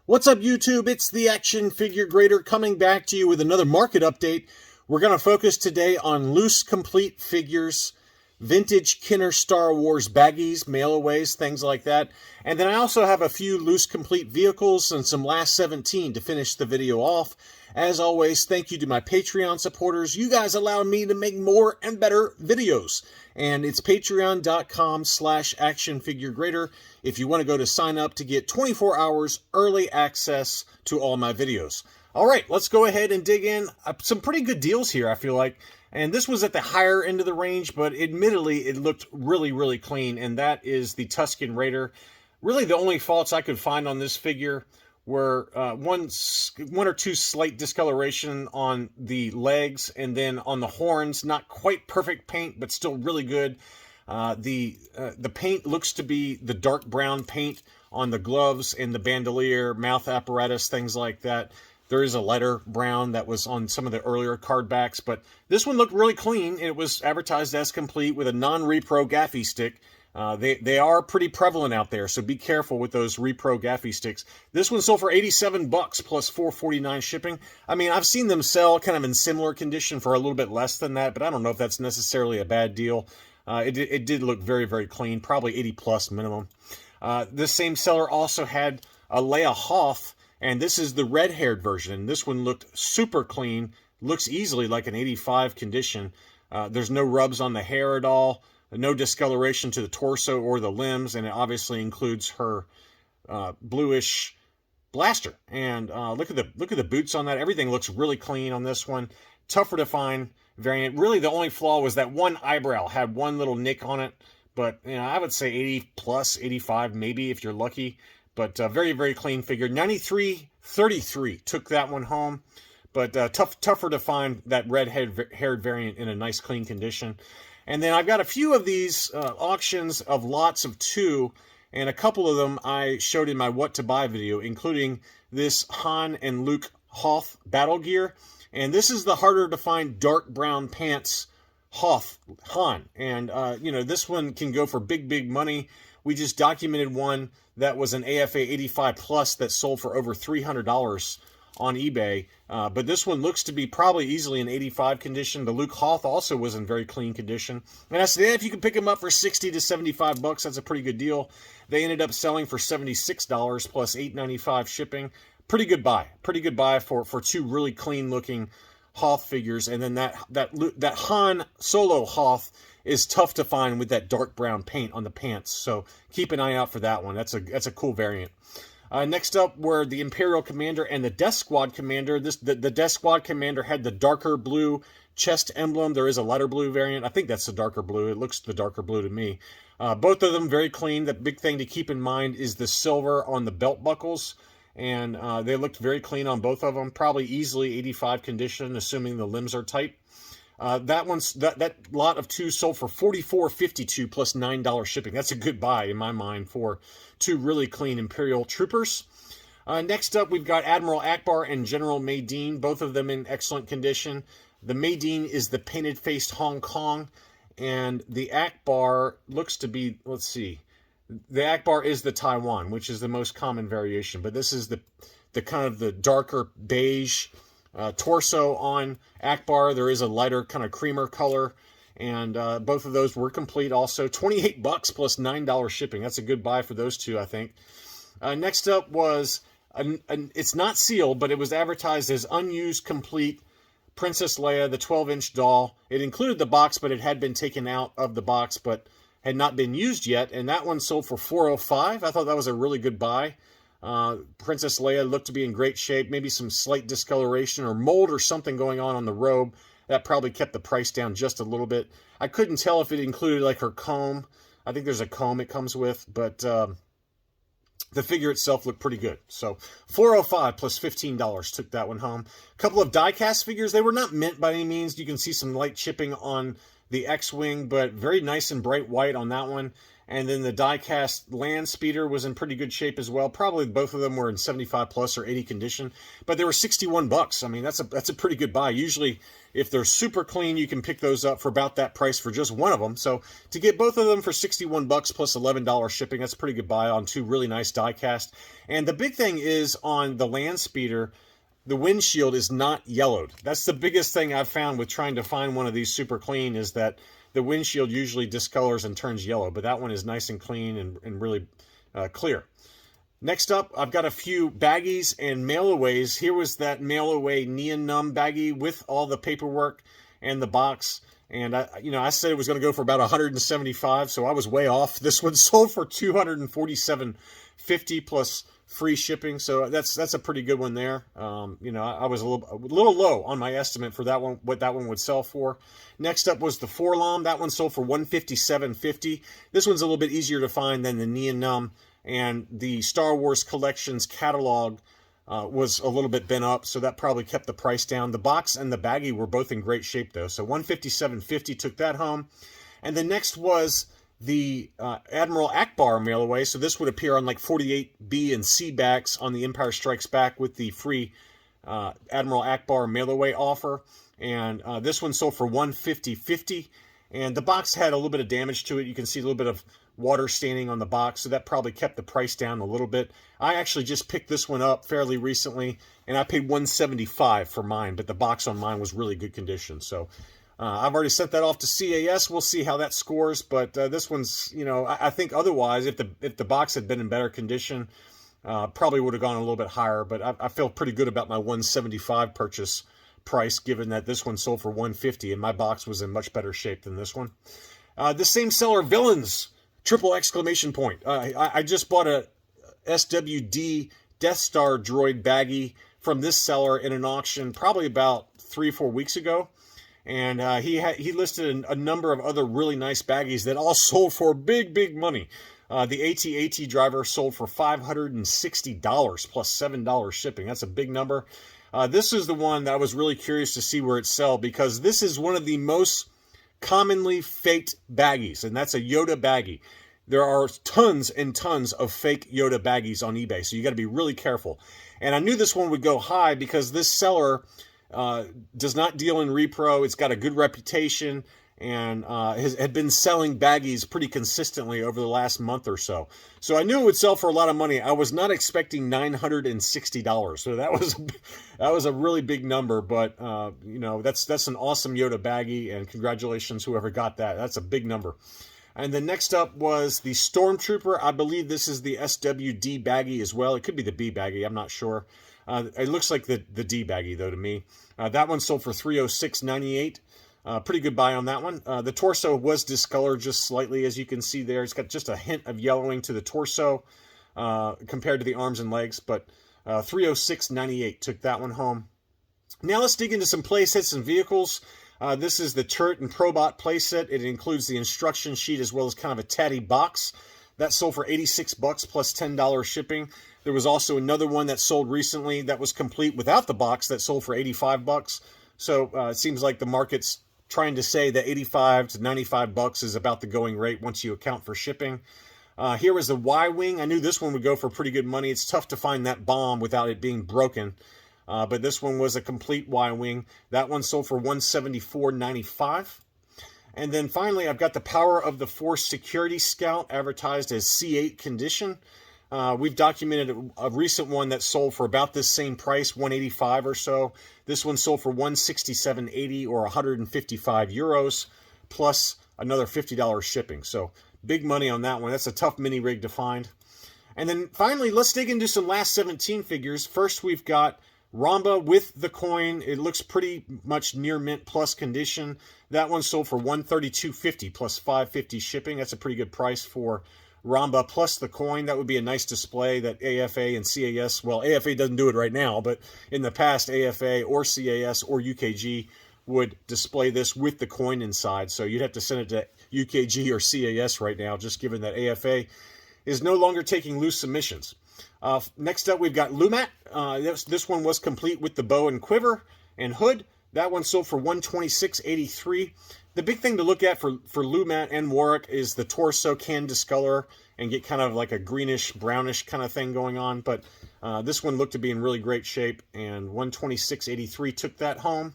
What's up, YouTube? It's the Action Figure Grader coming back to you with another market update. We're going to focus today on loose complete figures, vintage Kenner Star Wars baggies, mail-aways, things like that. And then I also have a few loose complete vehicles and some last 17 to finish the video off. As always, thank you to my Patreon supporters. You guys allow me to make more and better videos. And it's patreon.com/actionfiguregrader if you want to go to sign up to get 24 hours early access to all my videos. All right, let's go ahead and dig in. Some pretty good deals here, I feel like. And this was at the higher end of the range, but admittedly, it looked really, really clean. And that is the Tusken Raider. Really, the only faults I could find on this figure were one or two slight discoloration on the legs, and then on the horns, not quite perfect paint, but still really good. The paint looks to be the dark brown paint on the gloves and the bandolier, mouth apparatus, things like that. There is a lighter brown that was on some of the earlier card backs, but this one looked really clean. It was advertised as complete with a non-repro gaffy stick. They are pretty prevalent out there, so be careful with those repro gaffy sticks. This one sold for $87 plus $4.49 shipping. I mean, I've seen them sell kind of in similar condition for a little bit less than that, but I don't know if that's necessarily a bad deal. It did look very, very clean, probably 80 plus minimum. This same seller also had a Leia Hoth, and this is the red-haired version. This one looked super clean, looks easily like an 85 condition. There's no rubs on the hair at all. No discoloration to the torso or the limbs, and it obviously includes her bluish blaster. And look at the boots on that. Everything looks really clean on this one. Tougher to find variant. Really, the only flaw was that one eyebrow had one little nick on it. But you know, I would say 80 plus, 85 maybe if you're lucky. But very, very clean figure. 93.33 took that one home. But tougher to find that red-haired variant in a nice, clean condition. And then I've got a few of these auctions of lots of two, and a couple of them I showed in my What to Buy video, including this Han and Luke Hoth battle gear. And this is the harder to find dark brown pants Hoth Han. And, you know, this one can go for big, big money. We just documented one that was an AFA 85 plus that sold for over $300 on eBay. But this one looks to be probably easily in 85 condition. The Luke Hoth also was in very clean condition. And I said, yeah, if you can pick them up for 60 to 75 bucks, that's a pretty good deal. They ended up selling for $76 plus $8.95 shipping. Pretty good buy. Pretty good buy for two really clean looking Hoth figures. And then that Han Solo Hoth is tough to find with that dark brown paint on the pants. So keep an eye out for that one. That's a cool variant. Next up were the Imperial Commander and the Death Squad Commander. The Death Squad Commander had the darker blue chest emblem. There is a lighter blue variant. I think that's the darker blue. It looks the darker blue to me. Both of them very clean. The big thing to keep in mind is the silver on the belt buckles. And they looked very clean on both of them. Probably easily 85 condition, assuming the limbs are tight. That lot of two sold for $44.52 plus $9 shipping. That's a good buy in my mind for two really clean Imperial troopers. Next up, we've got Admiral Akbar and General Madine, both of them in excellent condition. The Madine is the painted-faced Hong Kong, and the Akbar looks to be, let's see, the Akbar is the Taiwan, which is the most common variation, but this is the kind of the darker beige torso on Akbar. There is a lighter kind of creamer color, and both of those were complete also. $28 plus $9 shipping. That's a good buy for those two, I think. Next up was, it's not sealed, but it was advertised as unused complete Princess Leia, the 12-inch doll. It included the box, but it had been taken out of the box, but had not been used yet, and that one sold for $405. I thought that was a really good buy. Princess Leia looked to be in great shape, maybe some slight discoloration or mold or something going on the robe. That probably kept the price down just a little bit. I couldn't tell if it included like her comb. I think there's a comb it comes with, but the figure itself looked pretty good. So $405 plus $15 took that one home. A couple of die-cast figures. They were not mint by any means. You can see some light chipping on the X-Wing, but very nice and bright white on that one. And then the die-cast land speeder was in pretty good shape as well. Probably both of them were in 75 plus or 80 condition, but they were $61. I mean, that's a pretty good buy. Usually, if they're super clean, you can pick those up for about that price for just one of them. So to get both of them for $61 plus $11 shipping, that's a pretty good buy on two really nice die-cast. And the big thing is on the land speeder, the windshield is not yellowed. That's the biggest thing I've found with trying to find one of these super clean, is that the windshield usually discolors and turns yellow, but that one is nice and clean and really clear. Next up, I've got a few baggies and mail-aways. Here was that mail-away Neon Numb baggie with all the paperwork and the box. And I said it was going to go for about $175, so I was way off. This one sold for $247.50 plus free shipping, so that's a pretty good one there. I was a little low on my estimate for that one, what that one would sell for. Next up was the Forlom. That one sold for $157.50. This one's a little bit easier to find than the Neon Numb, and the Star Wars Collections catalog was a little bit bent up, so that probably kept the price down. The box and the baggie were both in great shape though, so $157.50 took that home. And the next was the Admiral Akbar mail-away. So this would appear on like 48B and C backs on the Empire Strikes Back with the free Admiral Akbar mail-away offer. And this one sold for $150.50. And the box had a little bit of damage to it. You can see a little bit of water staining on the box, so that probably kept the price down a little bit. I actually just picked this one up fairly recently, and I paid $175 for mine, but the box on mine was really good condition. So I've already sent that off to CAS. We'll see how that scores, but this one's, I think otherwise, if the box had been in better condition, probably would have gone a little bit higher, but I feel pretty good about my $175 purchase price, given that this one sold for $150 and my box was in much better shape than this one. The same seller, Villains, triple exclamation point. I just bought a SWD Death Star droid baggie from this seller in an auction probably about 3 or 4 weeks ago. And he listed a number of other really nice baggies that all sold for big money. The AT-AT driver sold for $560 plus $7 shipping. That's a big number. This is the one that I was really curious to see where it sell, because this is one of the most commonly faked baggies, and that's a Yoda baggie. There are tons and tons of fake Yoda baggies on eBay, so you got to be really careful. And I knew this one would go high because this seller does not deal in repro. It's got a good reputation and had been selling baggies pretty consistently over the last month or so. So I knew it would sell for a lot of money. I was not expecting $960. So that was a really big number, but that's an awesome Yoda baggie, and congratulations whoever got that. That's a big number. And then next up was the Stormtrooper. I believe this is the SWD baggie as well. It could be the B baggie, I'm not sure. It looks like the D baggie, though, to me. That one sold for $306.98. Pretty good buy on that one. The torso was discolored just slightly, as you can see there. It's got just a hint of yellowing to the torso compared to the arms and legs, but $306.98 took that one home. Now let's dig into some playsets and vehicles. This is the Turret and Probot playset. It includes the instruction sheet as well as kind of a tatty box. That sold for $86 plus $10 shipping. There was also another one that sold recently that was complete without the box that sold for $85. So it seems like the market's trying to say that $85 to $95 is about the going rate once you account for shipping. Here was the Y-Wing. I knew this one would go for pretty good money. It's tough to find that bomb without it being broken. But this one was a complete Y-Wing. That one sold for $174.95. And then finally, I've got the Power of the Force Security Scout, advertised as C8 condition. We've documented a recent one that sold for about this same price, $185 or so. This one sold for $167.80 or 155 euros, plus another $50 shipping. So big money on that one. That's a tough mini rig to find. And then finally, let's dig into some last 17 figures. First, we've got Ramba with the coin. It looks pretty much near mint plus condition. That one sold for $132.50 plus $5.50 shipping. That's a pretty good price for Ramba plus the coin. That would be a nice display that AFA and CAS, well, AFA doesn't do it right now, but in the past, AFA or CAS or UKG would display this with the coin inside. So you'd have to send it to UKG or CAS right now, just given that AFA is no longer taking loose submissions. Next up, we've got Lumat. This one was complete with the bow and quiver and hood. That one sold for $126.83. The big thing to look at for Lumat and Warwick is the torso can discolor and get kind of like a greenish, brownish kind of thing going on. But this one looked to be in really great shape, and 126.83 took that home.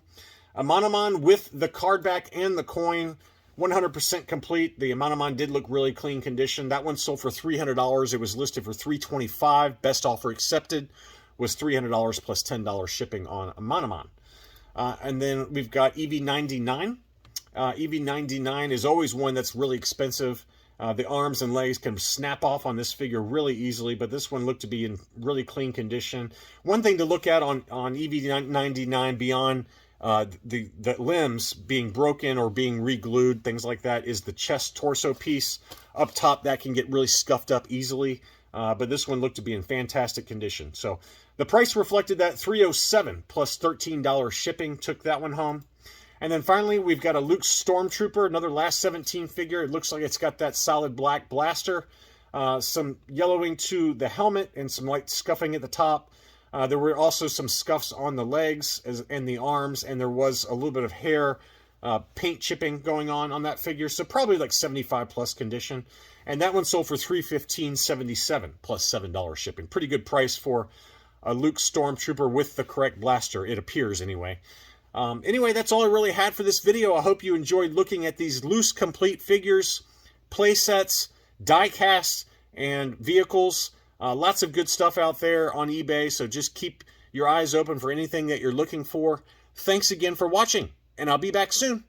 A Monomon with the card back and the coin, 100% complete. The Monomon did look really clean condition. That one sold for $300. It was listed for $325. Best offer accepted was $300 plus $10 shipping on a Monomon. And then we've got EV99. EV99 is always one that's really expensive. The arms and legs can snap off on this figure really easily, but this one looked to be in really clean condition. One thing to look at on EV99 beyond the limbs being broken or being re-glued, things like that, is the chest torso piece up top. That can get really scuffed up easily, but this one looked to be in fantastic condition. So the price reflected that. $307 plus $13 shipping took that one home. And then finally, we've got a Luke Stormtrooper, another last 17 figure. It looks like it's got that solid black blaster, some yellowing to the helmet and some light scuffing at the top. There were also some scuffs on the legs and the arms, and there was a little bit of hair paint chipping going on that figure, so probably like 75 plus condition. And that one sold for $315.77 plus $7 shipping. Pretty good price for a Luke Stormtrooper with the correct blaster, it appears anyway. Anyway, that's all I really had for this video. I hope you enjoyed looking at these loose complete figures, play sets, die casts, and vehicles. Lots of good stuff out there on eBay, so just keep your eyes open for anything that you're looking for. Thanks again for watching, and I'll be back soon.